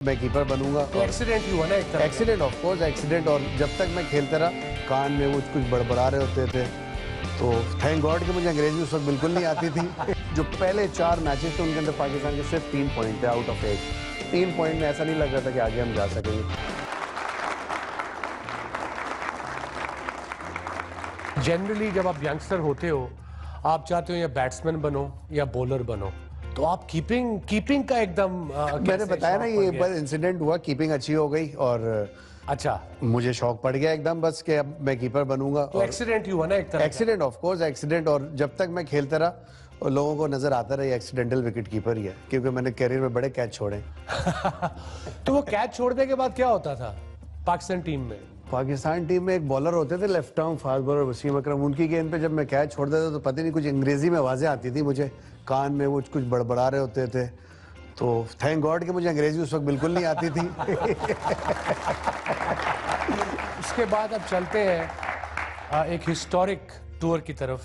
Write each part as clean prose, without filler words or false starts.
मैं कीपर बनूंगा। तो एक्सीडेंट ही हुआ ना एक तरह। Accident of course accident. और जब तक मैं खेलता रहा कान में वो कुछ बड़बड़ा रहे होते थे, तो थैंक गॉड कि मुझे अंग्रेजी उस वक्त बिल्कुल नहीं आती थी। जो पहले 4 मैचेस थे उनके अंदर पाकिस्तान के सिर्फ 3 पॉइंट थे आउट ऑफ 8। 3 पॉइंट में ऐसा नहीं लग रहा था कि आगे हम जा सकेंगे। जनरली जब आप यंगस्टर होते हो, आप चाहते हो या बैट्समैन बनो या बॉलर बनो, तो आप कीपिंग का एकदम मैंने बताया ना, ये एक बार इंसिडेंट हुआ, कीपिंग अच्छी हो गई और अच्छा मुझे शौक पड़ गया एकदम बस कि अब मैं कीपर बनूंगा। तो एक्सीडेंट ही हुआ ना एक तरह। Accident of course accident. और जब तक मैं खेलता रहा और लोगों को नजर आता रहा एक्सीडेंटल विकेट कीपर ही है, क्योंकि मैंने करियर में बड़े कैच छोड़े। तो वो कैच छोड़ने के बाद क्या होता था पाकिस्तान टीम में? पाकिस्तान टीम में एक बॉलर होते थे left arm fast bowler Wasim Akram, उनकी गेंद पे जब मैं कैच छोड़ देता तो पता नहीं कुछ अंग्रेजी में आवाजें आती थी मुझे, कान में वो कुछ बड़बड़ा रहे होते थे। तो थैंक गॉड कि मुझे अंग्रेजी उस वक्त बिल्कुल नहीं आती थी। उसके बाद अब चलते हैं एक हिस्टोरिक टूर की तरफ,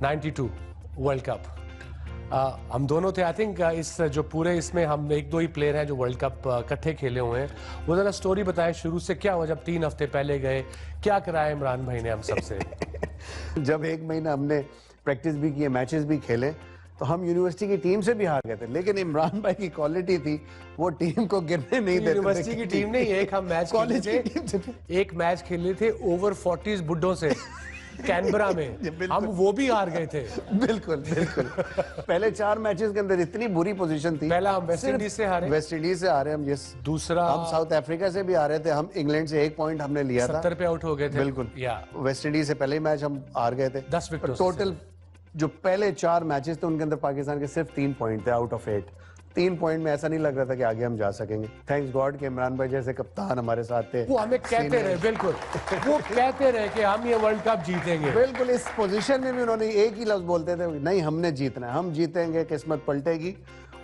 92 वर्ल्ड कप। हम दोनों थे, आई थिंक इस जो पूरे इसमें हम 1-2 ही प्लेयर हैं जो वर्ल्ड कप इकट्ठे खेले हुए हैं। वो जरा स्टोरी बताएं शुरू से, क्या हुआ जब 3 हफ्ते पहले गए, क्या कराया इमरान भाई ने हम सबसे? जब 1 महीना हमने प्रैक्टिस भी की, मैचेस भी खेले, तो हम यूनिवर्सिटी की टीम से भी हार गए थे, लेकिन इमरान भाई की क्वालिटी थी, वो टीम को गिरने नहीं देते थे। यूनिवर्सिटी की टीम नहीं, एक हम मैच कॉलेज एक मैच खेले थे ओवर 40 बुड्ढों से कैनबरा में, हम वो भी हार गए थे। बिल्कुल बिल्कुल। पहले 4 मैचेस के अंदर इतनी बुरी पोजीशन थी। पहला हम वेस्ट इंडीज से हारे, वेस्ट इंडीज से हारे हम, यस। दूसरा हम साउथ अफ्रीका से भी हारे थे, हम इंग्लैंड से 1 पॉइंट हमने लिया था, 70 पे आउट हो गए थे। बिल्कुल। वेस्ट इंडीज से पहले ही मैच हम हार गए थे 10 विकेट। टोटल जो पहले 4 मैचेस थे उनके अंदर पाकिस्तान के सिर्फ 3 पॉइंट थे आउट ऑफ 8। 3 पॉइंट में ऐसा नहीं लग रहा था कि आगे हम जा सकेंगे। थैंक्स गॉड कि इमरान भाई जैसे कप्तान हमारे साथ थे। वो हमें कहते रहे, बिल्कुल वो कहते रहे कि हम ये वर्ल्ड कप जीतेंगे। बिल्कुल, इस पोजीशन में भी उन्होंने एक ही लफ्ज बोलते थे, नहीं हमने जीतना है, हम जीतेंगे, किस्मत पलटेगी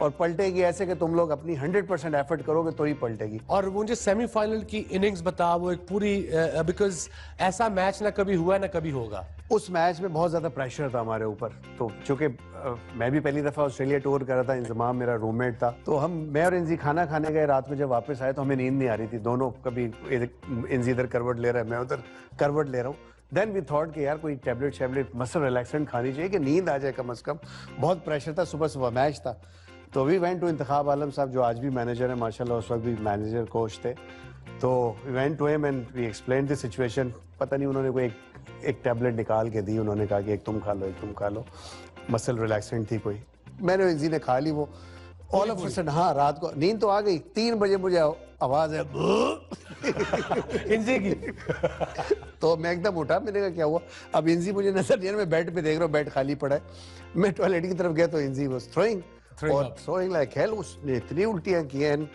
और पलटेगी ऐसे कि तुम लोग अपनी 100% एफर्ट करोगे तो ही पलटेगी। और मुझे सेमीफाइनल की इनिंग्स बता, वो एक पूरी, बिकॉज ऐसा मैच ना कभी हुआ ना कभी होगा। उस मैच में बहुत ज्यादा प्रेशर था हमारे ऊपर, तो चूंकि मैं भी पहली दफा ऑस्ट्रेलिया टूर कर रहा था, इंजमाम मेरा रूममेट था, तो मैं और इंजी खाना खाने गए, रात में जब वापस आए तो हमें नींद नहीं आ रही थी दोनों, कभी इंजी इधर करवट ले रहा है, मैं उधर करवट ले रहा हूँ। देन वी थॉट कि यार कोई टैबलेट मसल रिलैक्सेंट खानी चाहिए कि नींद आ जाए कम से कम। बहुत प्रेशर था, सुबह सुबह मैच था। तो वी वेंट टू इंतखाब आलम साहब, जो आज भी मैनेजर है माशाल्लाह, उस वक्त भी मैनेजर कोच थे। तो we went to him and we explained the situation. पता नहीं उन्होंने कोई एक टैबलेट निकाल के दी, उन्होंने कहा कि एक तुम खा लो, एक तुम खा लो, मसल रिलैक्सेंट थी कोई। मैंने इंजी ने खा ली वो, ऑल ऑफ अ सडन, हाँ रात को नींद तो आ गई, 3 बजे मुझे आवाज है इंजी की। तो मैं एकदम उठा, मैंने कहा क्या हुआ? अब इंजी मुझे नजर नहीं आ रहा, मैं बेड पे देख रहा हूँ, बेड खाली पड़ा है। मैं टॉयलेट की तरफ गया तो इंजी वाज थ्रोइंग लाइक हेल। उसने इतनी उल्टियां की हैं।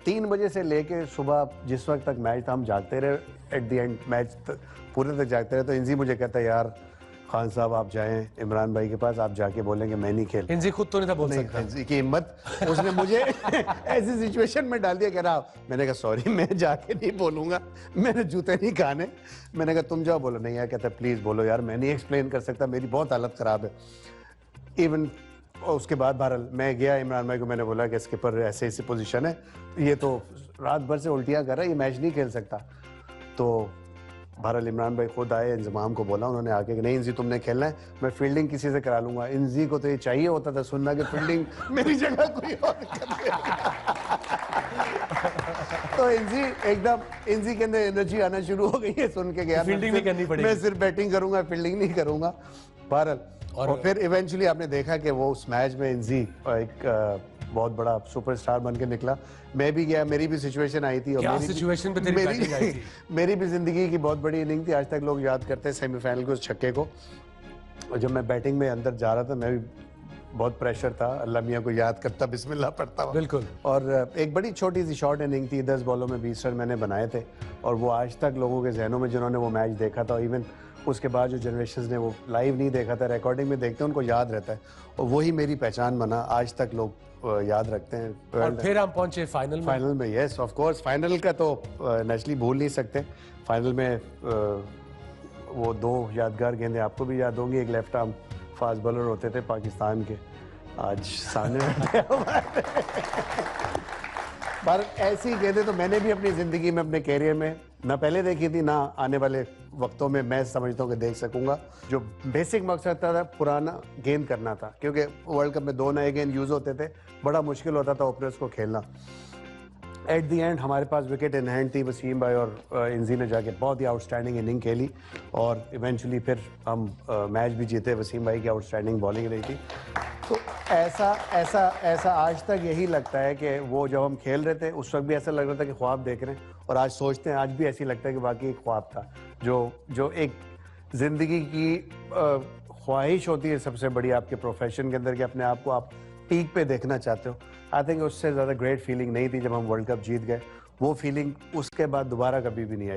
3 बजे से लेके सुबह जिस वक्त तक मैच था हम जागते रहे, एट द एंड मैच पूरे तक जागते रहे। तो इंजी मुझे कहता है यार खान साहब आप जाएं इमरान भाई के पास, आप जाके बोलेंगे मैं नहीं खेल। इंजी खुद तो नहीं था बोल सकता। इंजी की हिम्मत, उसने मुझे ऐसी सिचुएशन में डाल दिया, कह रहा मैंने कहा सॉरी मैं जाके नहीं बोलूंगा, मैंने जूते नहीं खाने। मैंने कहा तुम जाओ बोलो। नहीं यार, कहता प्लीज बोलो यार, मैं नहीं एक्सप्लेन कर सकता, मेरी बहुत हालत खराब है। इवन उसके बाद बहरहाल मैं गया, इमरान भाई को मैंने बोला कि स्किपर ऐसे ऐसी पोजीशन है, ये तो रात भर से उल्टियां कर रहा है, ये मैच नहीं खेल सकता। तो बहरहाल इमरान भाई खुद आए, इंजमाम को बोला उन्होंने आके कि नहीं इंजी तुमने खेलना है, मैं फील्डिंग किसी से करा लूंगा। इंजी को तो ये चाहिए होता था सुनना कि फील्डिंग मेरी जगह कोई और कर देगा। तो इंजी के अंदर एनर्जी आना शुरू हो गई है सुन के, गया फील्डिंग नहीं करनी पड़ेगी, मैं सिर्फ बैटिंग करूंगा, फील्डिंग नहीं करूंगा। बहरहाल और फिर इवेंचुअली आपने देखा कि वो उस मैच में इंजी एक बहुत बड़ा सुपरस्टार बन के निकला। मैं भी गया, मेरी भी सिचुएशन आई थी, और मेरी भी जिंदगी की बहुत बड़ी इनिंग थी। आज तक लोग याद करते हैं सेमीफाइनल के उस छक्के को। और जब मैं बैटिंग में अंदर जा रहा था, मैं भी बहुत प्रेशर था, अल्लाह मियाँ को याद करता, बिस्मिल्लाह पढ़ता। बिल्कुल। और एक बड़ी छोटी सी शॉर्ट इनिंग थी, 10 बॉलों में 20 रन मैंने बनाए थे। और वो आज तक लोगों के जहनों में, जिन्होंने वो मैच देखा था, इवन उसके बाद जो जनरेशंस ने वो लाइव नहीं देखा था, रिकॉर्डिंग में देखते हैं, उनको याद रहता है। और वही मेरी पहचान बना, आज तक लोग याद रखते हैं। और फिर हम पहुंचे फाइनल में। यस ऑफ कोर्स, फाइनल का तो नेचुरली भूल नहीं सकते। फाइनल में वो 2 यादगार गेंदें आपको भी याद होंगी। एक लेफ्ट आर्म फास्ट बॉलर होते थे पाकिस्तान के, आज सामने बैठे पर ऐसी कहते तो मैंने भी अपनी ज़िंदगी में, अपने कैरियर में ना पहले देखी थी, ना आने वाले वक्तों में मैं समझता हूँ कि देख सकूंगा। जो बेसिक मकसद था पुराना गेंद करना था, क्योंकि वर्ल्ड कप में 2 नए गेंद यूज़ होते थे, बड़ा मुश्किल होता था ओपनर्स को खेलना। एट दी एंड हमारे पास विकेट इन हैंड थी, वसीम भाई और इंजी ने जाके बहुत ही आउटस्टैंडिंग इनिंग खेली और इवेंचुअली फिर हम मैच भी जीते। वसीम भाई की आउटस्टैंडिंग बॉलिंग रही थी। तो ऐसा आज तक यही लगता है कि वो जब हम खेल रहे थे उस वक्त भी ऐसा लग रहा था कि ख्वाब देख रहे हैं, और आज सोचते हैं आज भी ऐसी लगता है कि वाकई एक ख्वाब था। जो एक ज़िंदगी की ख्वाहिश होती है सबसे बड़ी आपके प्रोफेशन के अंदर, कि अपने आप को आप पीक पे देखना चाहते हो। आई थिंक उससे ज़्यादा ग्रेट फीलिंग नहीं थी जब हम वर्ल्ड कप जीत गए। वो फीलिंग उसके बाद दोबारा कभी भी नहीं आई।